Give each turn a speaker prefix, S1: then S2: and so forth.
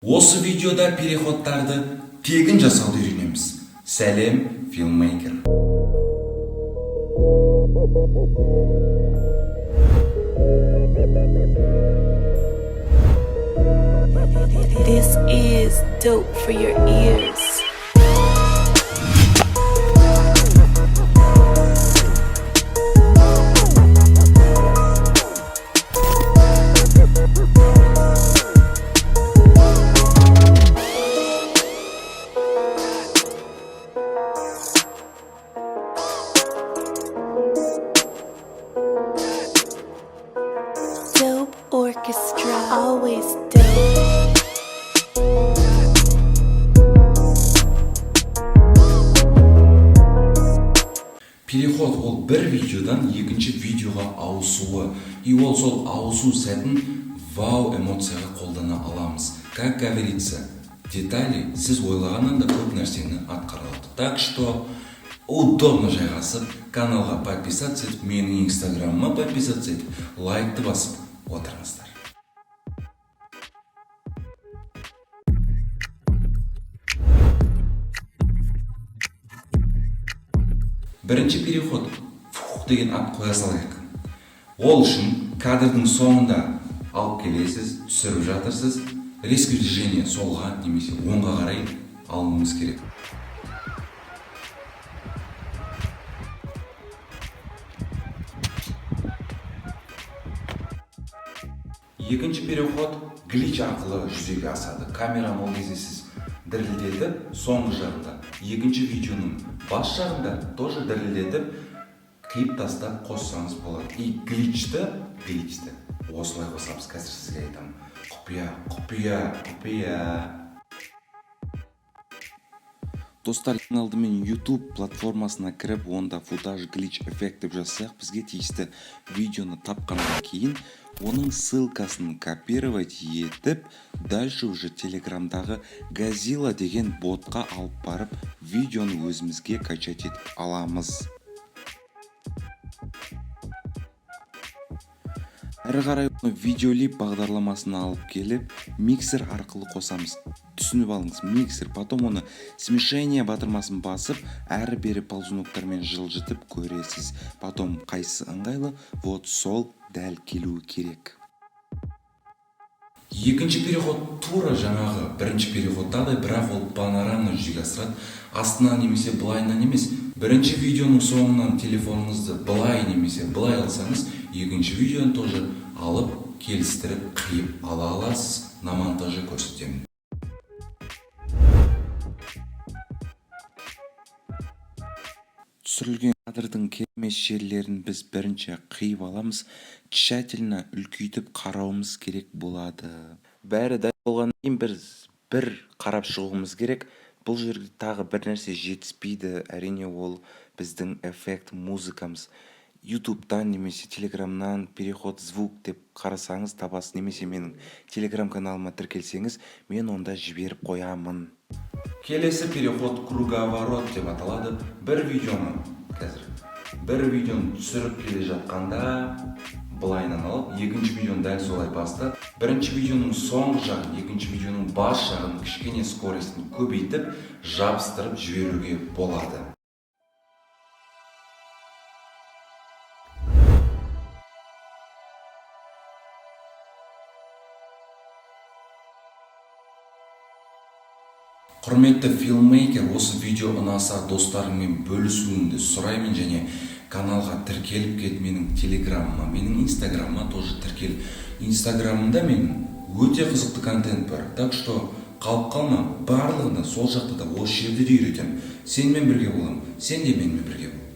S1: Осы видеода переходтарды тегін жасауды үйренеміз. Сәлем, Filmmaker.
S2: This is dope for your ears. Dope orchestra, always dope.
S1: Переход ол бір видеодан екінші видеоға ауысуы. И ол сол ауысу сәтін вау эмоцияға қолдана аламыз. Как говорится, детали сіз ойлағаннан да көп нәрсені атқара алады. Так что удобно жайғасып, каналға подписаться етіп, менің инстаграмыма подписаться етіп, лайкты басып отырыңыздар. Бірінші переход деген ат қоя салайық. Ол үшін кадрдың соңында алып келесіз, түсіріп жатырсыз, резкий движение солға немесе оңға қарай алуыңыз керек. Екінші переход глич арқылы жүзеге асады. Камераны ол кезде сіз дірілдетіп, соңғы жағында, екінші видеоның бас жағында тоже дірілдетіп, қиып тастап қоссаңыз болады. И гличті осылай қосамыз. Қазір сізге айтамын. Құпия. Достар, ең алдымен YouTube платформасына кіріп, онда футаж глич эффект деп жазсақ, бізге тиісті видеоны тапқаннан кейін оның ссылкасын копировать етіп, дальше уже телеграмдағы Gazilla деген ботқа алып барып, видеоны өзімізге качать етіп аламыз. Әрі қарай оны видеолип бағдарламасына алып келіп, миксер арқылы қосамыз. Түсініп алыңыз, миксер, потом оны смешение батырмасын басып, әрі-бері ползуноктармен жылжытып көресіз. Потом қайсы ыңғайлы, вот сол дәл келуі керек. Екінші переход тура жаңағы бірінші переходтағыдай, бірақ ол панорамны жүзеге асырады. Астынан немесе былайынан емес. Бірінші видеоның соңынан телефоныңызды былай немесе былай алсаңыз, екінші видеоны тоже алып, келістіріп, қиып ала аласыз. На монтаже көрсетемін. Түсірілген кадрдың керемет жерлерін біз бірінші қиып аламыз, тщательно үлкейтіп қарауымыз керек болады. Бәрі дайын болғаннан кейін бір қарап шығуымыз керек. Бұл жерде тағы бір нәрсе жетіспейді, әрине ол біздің эффект музыкамыз. YouTube'дан немесе Телеграмнан переход звук деп қарасаңыз табасыз, немесе менің Телеграм каналыма тіркелсеңіз, мен онда жіберіп қоямын. Келесі переход круговорот деп аталады. Бір видеоны түсіріп келе жатқанда былайынан алып, екінші видеоны дәл солай басты. Бірінші видеоның соңғы жағын, екінші видеоның бас жағын кішкене скоростын көбейтіп, жабыстырып жіберуге болады. Құрметті Filmmaker, осы видео ұнаса достарыңмен бөлісуіңді сұраймын, және каналға тіркеліп кет, менің телеграмыма, менің инстаграмыма тоже тіркел. Инстаграмымда менің өте қызықты контент бар. Так что қалып қалма, барлығында сол жақта да осы жерде де үйретемін. Сенмен бірге болам, сен де менімен бірге бол.